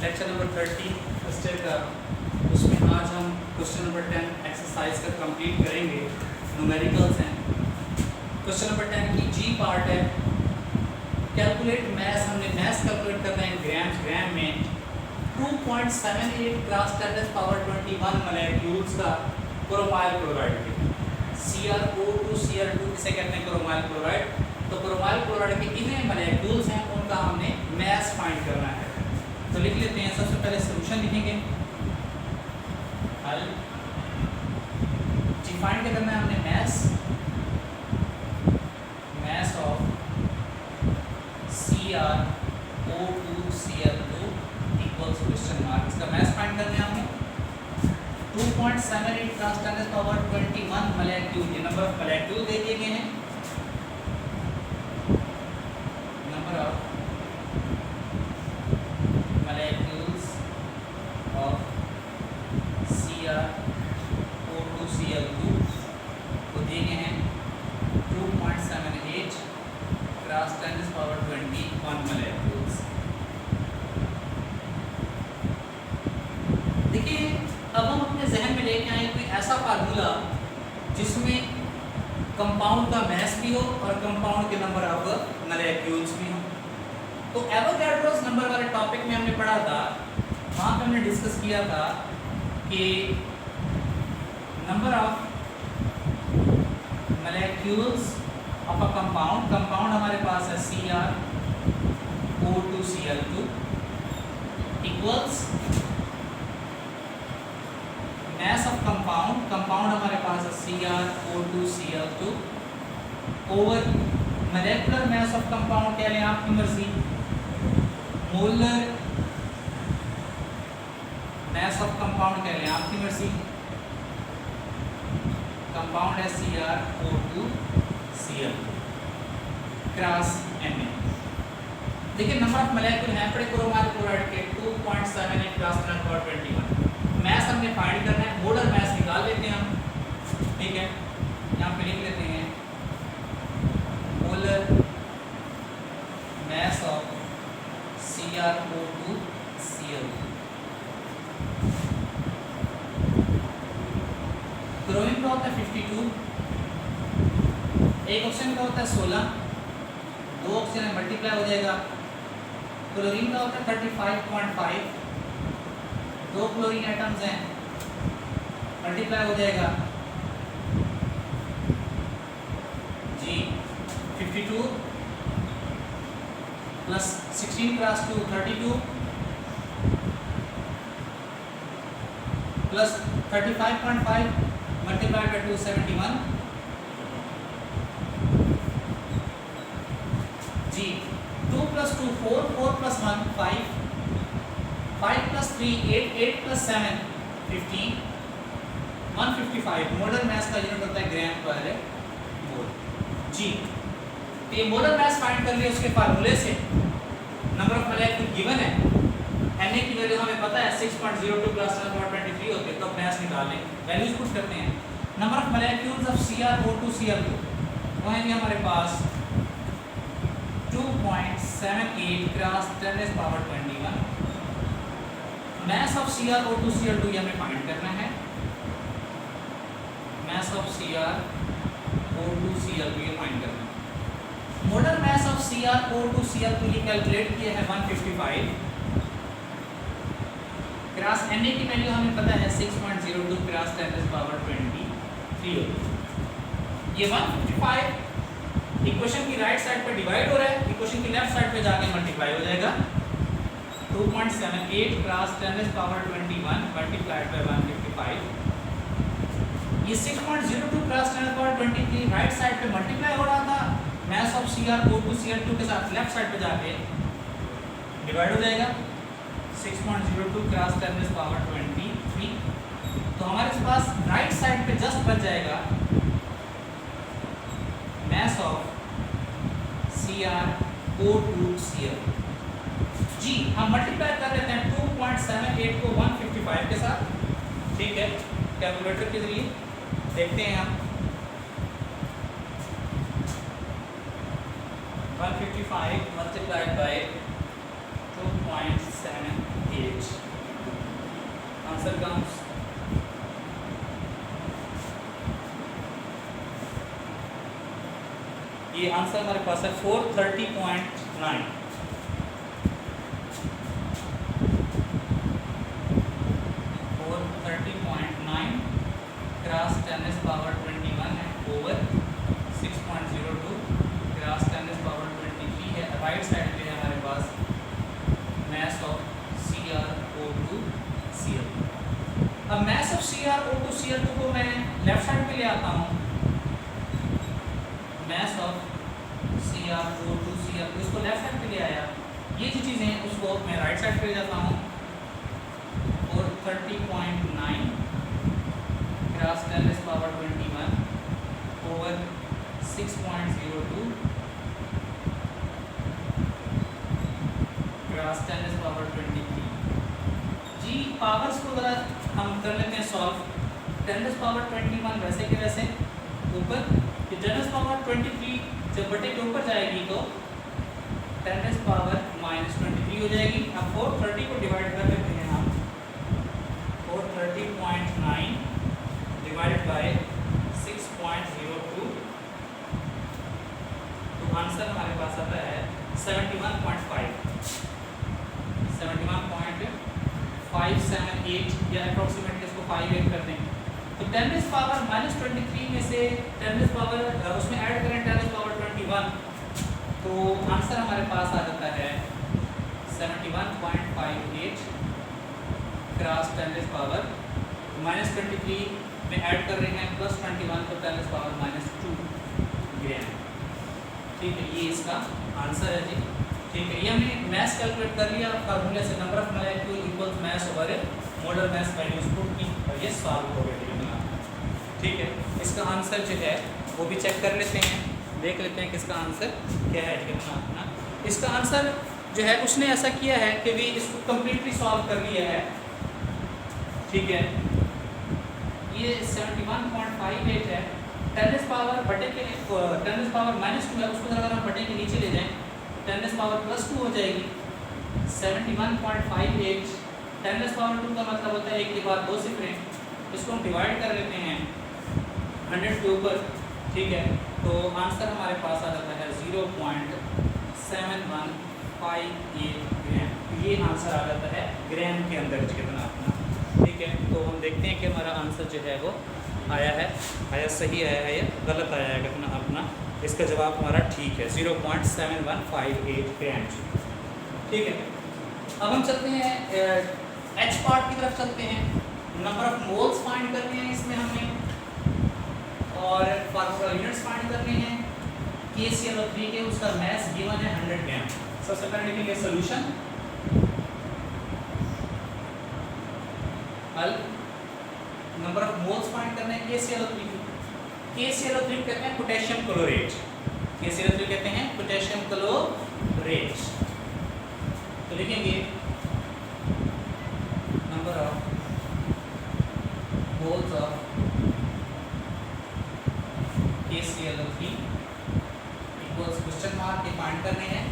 Lecture number 30 first year का, उसमें आज हम क्वेश्चन नंबर 10 एक्सरसाइज का कंप्लीट करेंगे। न्यूमेरिकल्स हैं। क्वेश्चन नंबर 10 की जी पार्ट है, कैलकुलेट मैथ। हमने मैथ कैलकुलेट करना है ग्राम में 2.78 क्रॉस 10⁻21 मोलेक्यूल्स का क्रोमाइल क्लोराइड के CrO2 Cr2 किसे कहते हैं क्रोमाइल क्लोराइड। तो क्रोमाइल क्लोराइड के कितने मोलेक्यूल्स हैं उनका हमने मास फाइंड करना है। तो लिख लेते हैं, सबसे पहले सॉल्यूशन लिखेंगे, हल जी फाइंड क्या करना है हमने mass of CrO2 Cl2 equals question mark. इसका मास फाइंड करना है हमने 2.78 क्रॉस 10⁻21 मोलेक्यूल। ये नंबर ऑफ मोलेक्यूल दे दिए गए हैं, number of molecules of CrO2 Cl2 को दिए गए हैं 2.78 क्रॉस 10⁻21 molecules। देखिए, अब हम अपने जहन में लेके आए कोई ऐसा फार्मूला जिसमें कंपाउंड का मास भी हो और कंपाउंड के नंबर ऑफ मोलेक्यूल्स भी हो। तो एवोगैड्रोस नंबर वाले टॉपिक में हमने पढ़ा था, वहाँ पे हमने डिस्कस किया था कि number of molecules of a compound हमारे पास है CrO2 Cl2 equals mass of compound हमारे पास है CrO2 Cl2 over molecular mass of compound क्या लें आपकी मर्जी, मोलर मास ऑफ कंपाउंड क्या लें आपकी मर्जी। कंपाउंड है CrO2 Cl2 क्रॉस Na। देखिए नंबर ऑफ मोलेक्यूल हैं पड़े क्रोमाइल क्लोराइड के 2.78 क्रॉस 10⁻21। मास हमने फाइंड करना है, मोलर मास निकाल लेते हैं हम, ठीक है। यहाँ पे लिख लेते हैं molar mass of CrO2 Cl2। Chlorine का होता है 52, एक ऑक्सीजन का होता है 16, दो ऑक्सीजन मल्टीप्लाई हो जाएगा। क्लोरीन का होता है 35.5, दो क्लोरीन एटम्स हैं मल्टीप्लाई हो जाएगा जी 52 plus 16 cross 2 32 plus 35.5 multiplied by 2 71 जी 2 plus 2 4 4 plus 1 5 5 plus 3 8 8 plus 7 15 155। Molar mass का यूनिट होता है ग्राम पर मोल जी। तो ये मोलर मास फाइंड कर लिया उसके फार्मूले से। नंबर ऑफ मोलेक्यूल गिवन है, Na की वैल्यू हमें पता है 6.02 प्लस 1.23 होते हैं, तो मास निकाल लें, वैल्यूज पुट करते हैं। Number of molecules of CrO2 Cl2 वो है जी हमारे पास 2.78 cross 10⁻21। Mass of CrO2 Cl2 ये हमें फाइंड करना है, मास ऑफ CrO2 Cl2 ये फाइंड करना है। Molar mass of CrO2 Cl2 ये कैलकुलेट किया है 155 क्रॉस Na की वैल्यू हमें पता है 6.02 क्रॉस 10⁻23। ये 155 इक्वेशन की राइट साइड पे डिवाइड हो रहा है, इक्वेशन की लेफ्ट साइड पे जाके मल्टीप्लाई हो जाएगा 2.78 क्रॉस 10⁻21 मल्टीप्लाइड बाय 155। ये 6.02 क्रॉस 10⁻23 राइट साइड पे मल्टीप्लाई हो रहा था, मास ऑफ CrO2 Cl2 के साथ लेफ्ट साइड पे जाके डिवाइड हो जाएगा 6.02 क्रॉस 10⁻23। तो हमारे पास राइट साइड पे जस्ट बच जाएगा मास ऑफ CrO2 Cl2 जी। हम मल्टीप्लाई कर लेते हैं 2.78 को 155 के साथ, ठीक है। कैलकुलेटर के जरिए देखते हैं हम 155 मल्टीप्लाइड बाय आंसर हमारे पास है 430.9। 430.9 क्रॉस 10⁻21 है ओवर 6.02 क्रॉस 10⁻23 है। राइट साइड पे है हमारे पास mass of CrO2Cl। अब mass of CrO2Cl2 को मैं लेफ्ट साइड पे ले आता हूँ। mass of CrO2Cl इसको लेफ्ट साइड पे ले आया। ये जो चीज़ें हैं उसको मैं राइट साइड पे ले जाता हूँ। 430.9 क्रॉस 10⁻21 ओवर 6.02 क्रॉस 10⁻23। जी पावर्स को ज़रा हम कर लेते हैं सॉल्व। 10⁻21 वैसे के वैसे ऊपर, 10⁻23 जब बटे के ऊपर जाएगी तो 10⁻−23 हो जाएगी। अब 430 को डिवाइड कर लेते हैं हम। 430.9 डिवाइडेड बाय 6.02 तो आंसर हमारे पास आता है 71.5 71.578 या अप्रॉक्सीमेटली इसको 58 करते हैं तो 10⁻−23 में से 10 उसमें ऐड करें 10⁻21 तो आंसर हमारे पास आ जाता है 71.58 क्रॉस 10⁻−23 में ऐड कर रहे हैं +21 तो 10⁻−2 ग्राम। ठीक है, ये इसका आंसर है जी। ठीक है, ये हमने मैस कैलकुलेट कर लिया फार्मूले से, number of molecule equals mass over molar mass values put की और ये सॉल्व हो गया। ठीक है, इसका आंसर जो है वो भी चेक कर लेते हैं, देख लेते हैं किसका आंसर क्या है। अपना इसका आंसर जो है उसने ऐसा किया है कि भी इसको कम्प्लीटली सॉल्व कर लिया है। ठीक है, ये 71.58 है। 10⁻² बटे के 10⁻−2 है, उसको अगर हम बटे के नीचे ले जाएं 10⁻+2 हो जाएगी। 71.58 10⁻² का मतलब होता है 1 के बाद 2 सिफरें, इसको हम डिवाइड कर लेते हैं 100 के ऊपर। ठीक है, तो आंसर हमारे पास आ जाता है 0.7158 ग्राम। ये आंसर आ जाता है ग्राम के अंदर कितना अपना। ठीक है, तो हम देखते हैं कि हमारा आंसर जो है वो आया सही आया है या गलत आया है कितना अपना। इसका जवाब हमारा ठीक है 0.7158 ग्राम। ठीक है, अब हम चलते हैं एच पार्ट की तरफ चलते हैं। नंबर ऑफ मोल्स फाइंड करने हैं इसमें हमें और फार्मूला यूनिट्स फाइंड करने हैं। KClO3 के उसका मास गिवन है 100 ग्राम। सबसे पहले लिखेंगे सॉल्यूशन हल। नंबर ऑफ मोल्स फाइंड करने हैं KClO3 की। KClO3 कहते हैं पोटेशियम क्लोरेट। KClO3 कहते हैं पोटेशियम क्लोरेट। तो लिखेंगे number of moles of KClO3 equals question mark के फाइंड करने हैं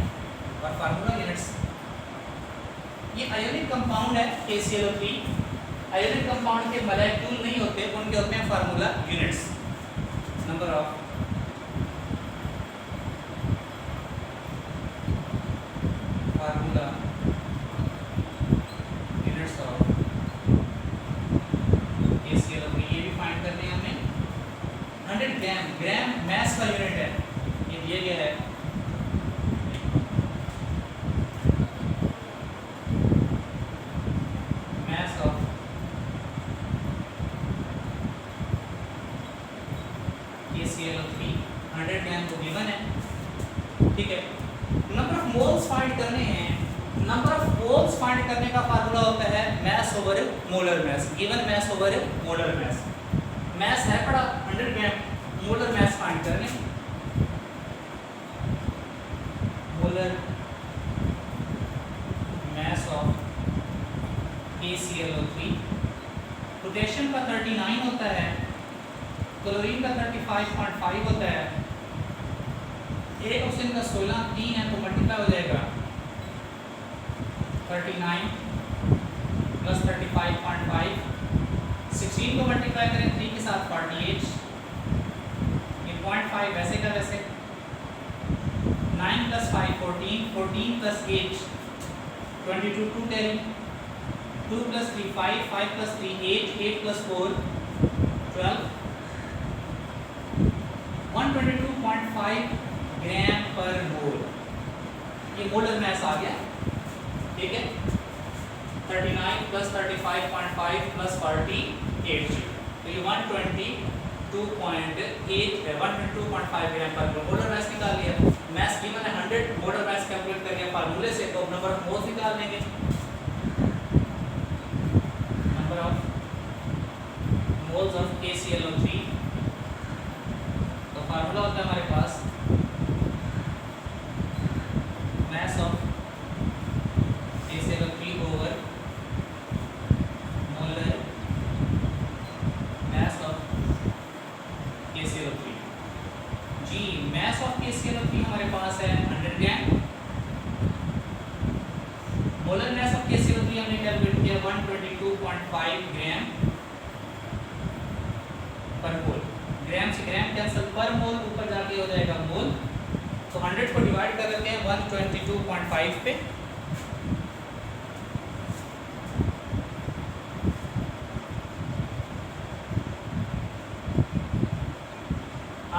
और फार्मूला यूनिट्स। ये आयोनिक कंपाउंड है KClO3। आयोनिक कंपाउंड के मॉलिक्यूल नहीं होते, उनके होते हैं formula units. Number of formula units of KClO3 ये भी फाइंड करने हैं हमें। 100 ग्राम, ग्राम मास का यूनिट है, ये दिया गया है। मास ऑफ KClO3 100 ग्राम को गिवन है। ठीक है, नंबर ऑफ मोल्स फाइंड करने हैं। नंबर ऑफ मोल्स फाइंड करने का फार्मूला होता है mass over molar mass, given mass over molar mass. Mass है पड़ा 100 ग्राम, मोलर मास फाइंड करने। Molar mass of KClO3 potassium का 39 होता है, क्लोरीन का 35.5 होता है। एक ऑक्सीजन का 16 3 है तो मल्टीप्लाई हो जाएगा 39 प्लस 35.5। 16 को मल्टीप्लाई करें 3 के साथ 48। ये 0.5 वैसे का वैसे 9 plus 5 14, 14 plus 8 22, 2 carry, 2 plus 3 5, 5 plus 3 8, 8 plus 4 12, 122.5 ग्राम पर मोल, ये मोलर मास आ गया, ठीक है। 39 plus 35.5 plus 48, तो ये 122.5 ग्राम पर मोल मोलर मास निकाल लिया। मास गिवन है 100, मोलर मास कैलकुलेट कर लिया फार्मूले से, तो नंबर ऑफ मोल्स निकाल लेंगे। Number of moles of KClO3, तो फार्मूला होता है हमारे पास mass of KClO3 over molar mass of KClO3। Ji mass of KClO3 हमारे पास है 100 gram, molar mass of KClO3 हमने कैलकुलेट किया 122.5 ग्राम पर मोल। ग्राम से ग्राम कैंसिल, पर मोल ऊपर जाके हो जाएगा मोल, तो 100 को डिवाइड कर लेते हैं 122.5 पे,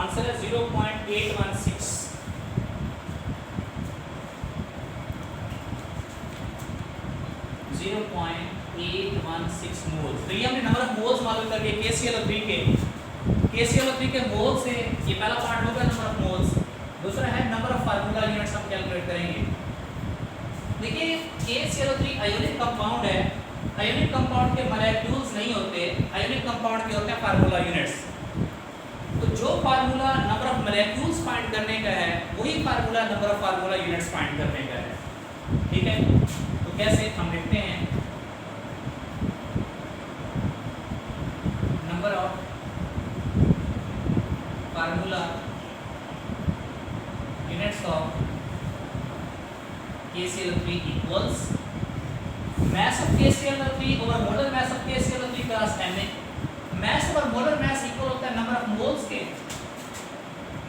आंसर है 0.816। 0.816 मोल्स। तो ये हमने नंबर ऑफ मोल्स मालूम करके KClO3 के मोल से, ये पहला पार्ट होगा नंबर ऑफ मोल्स। दूसरा है नंबर ऑफ फार्मूला यूनिट्स हम कैलकुलेट करेंगे। देखिए KClO3 आयोनिक कंपाउंड है, आयोनिक कंपाउंड के मॉलिक्यूल्स नहीं होते, आयोनिक कंपाउंड के होते हैं फार्मूला यूनिट्स। तो जो formula number of molecules find करने का है, वही formula number of formula units find करने का है, ठीक है। तो कैसे हम देखते हैं, number of formula units of KClO3 equals mass of KClO3 over molar mass of KClO3 cross Na। mass over molar mass equal होता है नंबर ऑफ मोल्स के,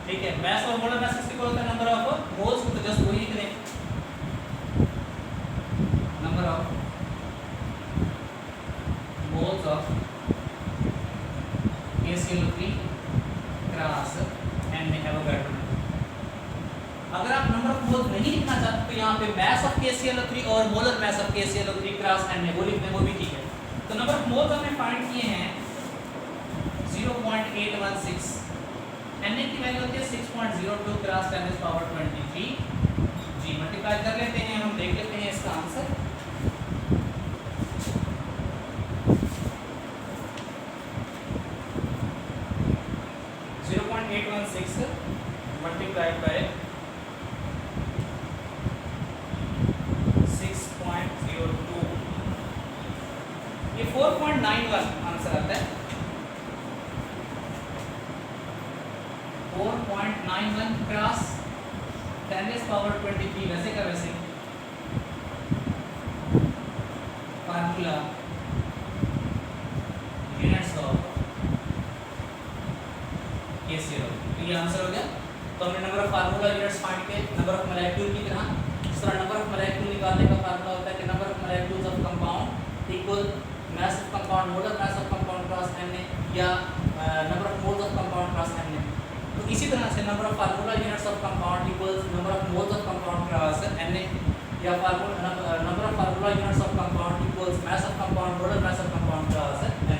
ठीक है। mass over molar mass equal होता है नंबर ऑफ मोल्स, तो just वही लिख दें, number of moles of KClO3 cross Na Avogadro. अगर आप नंबर ऑफ मोल्स नहीं लिखना चाहते तो यहाँ पे mass of KClO3 और molar mass of KClO3 cross Na वो लिख दें, वो भी ठीक है। तो नंबर ऑफ मोल्स हमने फाइंड किए हैं 0.816, Na की वैल्यू होती है 6.02 क्रॉस 10⁻23। जी मल्टीप्लाई कर लेते हैं, हम देख लेते हैं इसका आंसर। मल्टीप्लाइड बाय 6.02, ये 4.91 आंसर आता है। 4.91 क्रॉस 10⁻23, वैसे का वैसे फार्मूला यूनिट्स ऑफ KClO3, तो ये आंसर हो गया। तो हमने number of formula units find किए नंबर ऑफ मॉलिक्यूल की तरह। इस तरह नंबर ऑफ मॉलिक्यूल निकालने का फार्मूला होता है कि number of molecules of compound equal mass of compound molar mass of compound cross Na, या number of moles of compound cross Na। तो इसी तरह से number of formula units of compound equals number of moles of compound cross Na, या number of formula units of compound equals mass of compound molar mass of compound cross Na।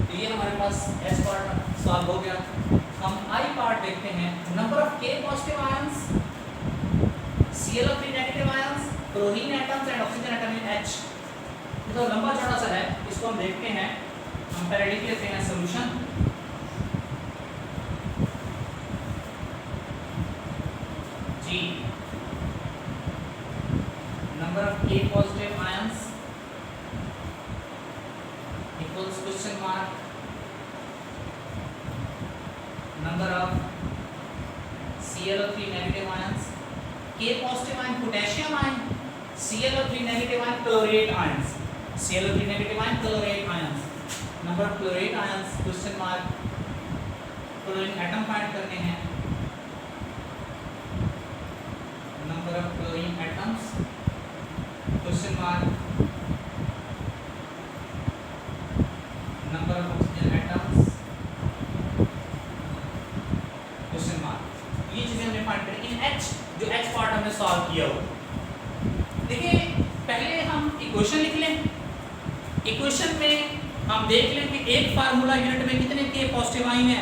तो ये हमारे पास S part solve हो गया। हम I part देखते हैं, number of K positive ions, ClO3 negative ions, chlorine atoms and oxygen atom in H। तो लंबा चौड़ा सा है, इसको हम देखते हैं। हम पहले लिख लेते हैं सॉल्यूशन। जी number of K positive ions equals question mark number of ClO3 negative ions, K positive ion potassium ion, ClO3 negative ion chlorate ions, ClO3 negative ion chlorate ions, number of chlorate ions question mark, chlorine atom find करने हैं। number of chlorine atoms, question mark, number of oxygen atoms, question mark। ये चीजें हमने find करी इन H, जो H part हमने solve किया हो। देखिए पहले हम इक्वेशन लिख लें। इक्वेशन में हम देख लें कि एक फार्मूला यूनिट में कितने के पॉजिटिव आयन है,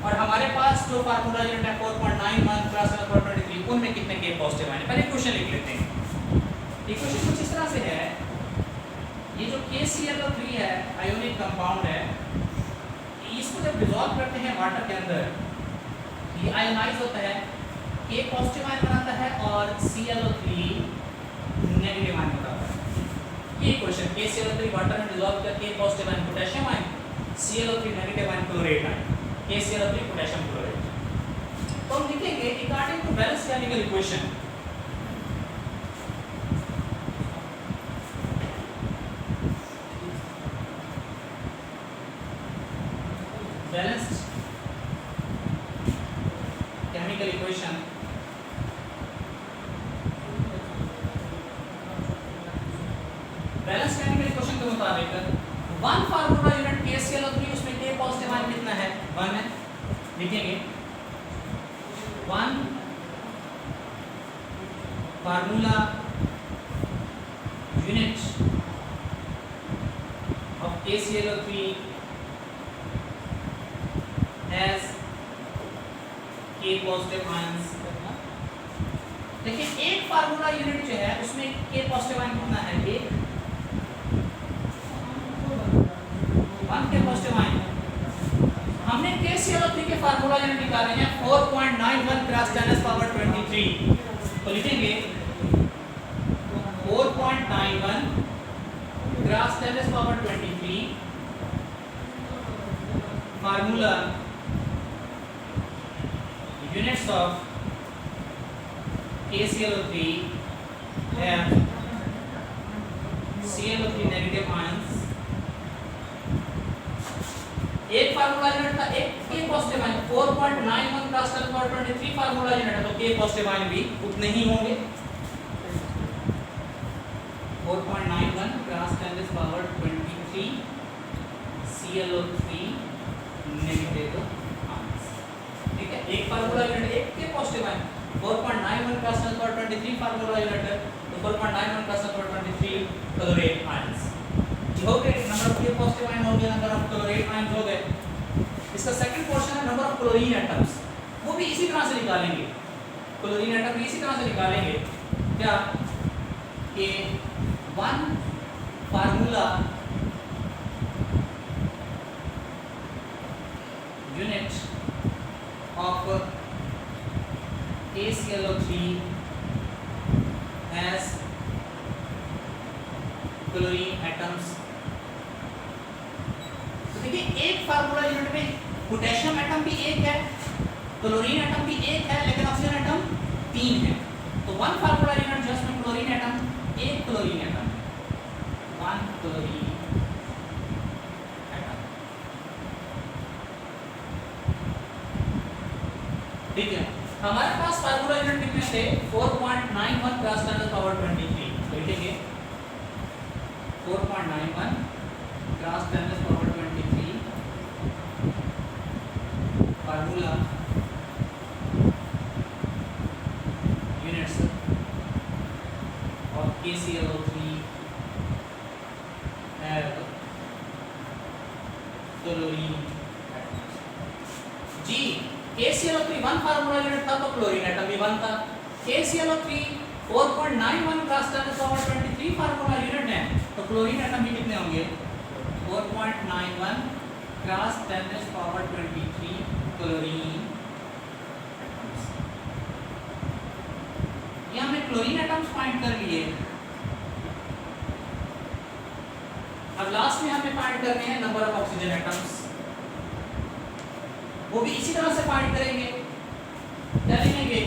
और हमारे पास जो फार्मूला यूनिट है 4.91 प्लस 4.23 उनमें कितने के पॉजिटिव आयन है। पहले इक्वेशन लिख लेते हैं। इक्वेशन कुछ इस तरह से है, ये जो KClO3 है आयोनिक कंपाउंड है, इसको जब डिसॉल्व करते हैं वाटर के अंदर ये आयोनाइज होता है, K पॉजिटिव आयन बनाता है और Cl3 नेगेटिव आयन बनाता है। ये इक्वेशन KCl3 वाटर में डिसॉल्व करके positive ion potassium ion, Cl3 negative ion chlorate ion, KCl3 potassium chlorate. तो हम लिखेंगे according to balance chemical equation, balanced chemical equation balance chemical equation के मुताबिक वन फार्मूला यूनिट KClO3 उसमें K positive ion कितना है 1 है। लिखेंगे 1 formula unit of KClO3 has K positive ions. देखिए एक फार्मूला यूनिट जो है उसमें K पॉजिटिव आयन कितना है 1 के पॉजिटिव आयन। हमने KClO3 के फार्मूला यूनिट निकाले हैं 4.91 क्रॉस 10⁻23। तो लिखेंगे 4.91 cross 10⁻23 formula units of KClO3 have ClO3 negative ions। एक फार्मूला यूनिट था एक K positive ion 4.91 cross 10⁻23 formula unit है, तो K पॉजिटिव आयन भी उतने ही होंगे 4.91 क्रॉस 10⁻23 ClO3 नेगेटिव। ठीक है, एक फार्मूला यूनिट एक के positive ion 4.91 cross 10⁻23 formula unit है, तो 4.91 क्रॉस 10⁻23 क्लोरेट आयंस। ये हो गए नंबर ऑफ के पॉजिटिव आयन हो गए, नंबर ऑफ क्लोरेट आयंस हो गए। इसका सेकंड पोर्शन है नंबर ऑफ क्लोरीन एटम्स, वो भी इसी तरह से निकालेंगे। क्लोरीन एटम भी इसी तरह से निकालेंगे क्या कि 1 formula unit of KClO3 has chlorine atoms। तो देखिए एक फार्मूला यूनिट में पोटेशियम एटम भी एक है, क्लोरीन एटम भी एक है, लेकिन ऑक्सीजन एटम 3 है। तो 1 फार्मूला यूनिट जिसमें क्लोरीन एटम एक क्लोरीन एटम 1 क्लोरीन। ठीक है, हमारे पास फार्मूला यूनिट कितने थे 4.91 क्रॉस 10⁻23। तो लिखेंगे 4.91 cross 10⁻23 formula units of KClO3 have chlorine जी। KClO3 1 फार्मूला यूनिट था तो क्लोरीन एटम भी 1 था। KClO3 4.91 क्रॉस 10⁻23 फार्मूला यूनिट है, तो क्लोरीन एटम भी कितने होंगे 4.91 क्रॉस 10⁻23 क्लोरीन। ये हमने क्लोरीन एटम्स फाइंड कर लिए। अब लास्ट में हमें फाइंड करने हैं नंबर ऑफ ऑक्सीजन एटम्स, वो भी इसी तरह से फाइंड करेंगे। क्या लिखेंगे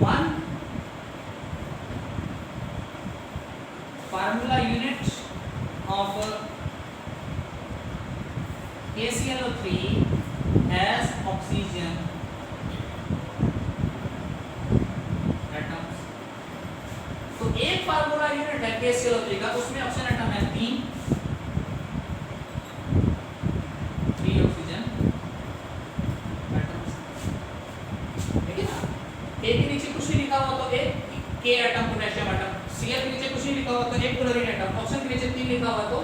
1 formula unit of KClO3 has oxygen statement है KCl3 का, उसमें ऑप्शन एटम है 3 ऑक्सीजन एटम्स, ठीक है ना। ए के नीचे कुछ नहीं लिखा हुआ तो एक के एटम पोटेशियम एटम, Cl के नीचे कुछ नहीं लिखा हुआ तो एक क्लोरीन एटम, ऑप्शन के नीचे 3 लिखा हुआ तो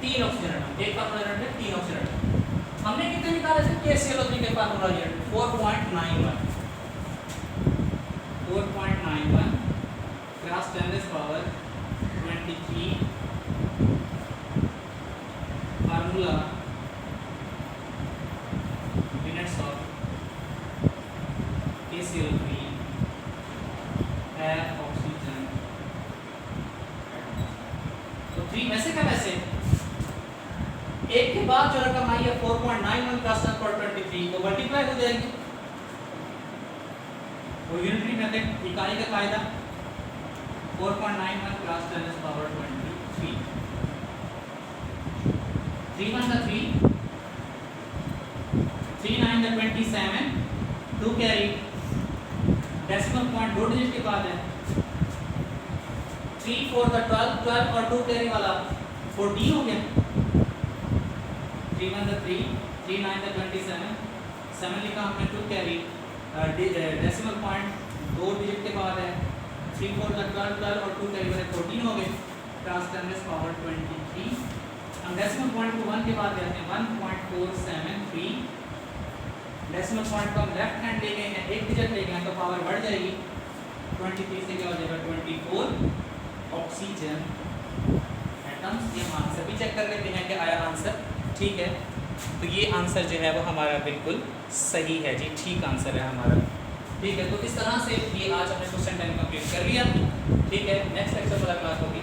3 ऑक्सीजन एटम, एक फार्मूला में 3 ऑक्सीजन एटम। हमने कितने निकाले थे KCl3 के फार्मूला ये 4.91 cross 10 power 23 formula units of KCl3 है ऑक्सीजन। तो 3 वैसे का वैसे एक के बाद जो रकम आई है 4.91 क्रॉस 10 पावर 23 तो मल्टीप्लाई हो जाएगी, वो यूनिटरी मेथड इकाई का कायदा 4.91 cross 10 power 23 3 1 3 3 9 27 2 carry decimal point 2 digit के बाद है 3 4 12 12 और 2 कैरी वाला 14 हो गया 3 1 3 3 9 27 7 लिखा हमने 2 कैरी डेसिमल पॉइंट 2 डिजिट के बाद है 3 4 12 12 और 2 कैरी वाले 14 हो गए क्रॉस 10 पावर 23। हम डेसिमल पॉइंट को 1 के बाद लेते हैं 1.473, डेसिमल पॉइंट को हम लेफ्ट हैंड ले गए हैं, एक डिजिट ले गए हैं तो पावर बढ़ जाएगी 23 से क्या हो जाएगा 24 ऑक्सीजन एटम्स। ये हम आंसर भी चेक कर लेते हैं कि आया आंसर ठीक है। तो ये आंसर जो है वो हमारा बिल्कुल सही है जी, ठीक आंसर है हमारा, ठीक है। तो इस तरह से ये आज हमने क्वेश्चन 10 कंप्लीट कर लिया, ठीक है। नेक्स्ट लेक्चर वाला क्लास होगी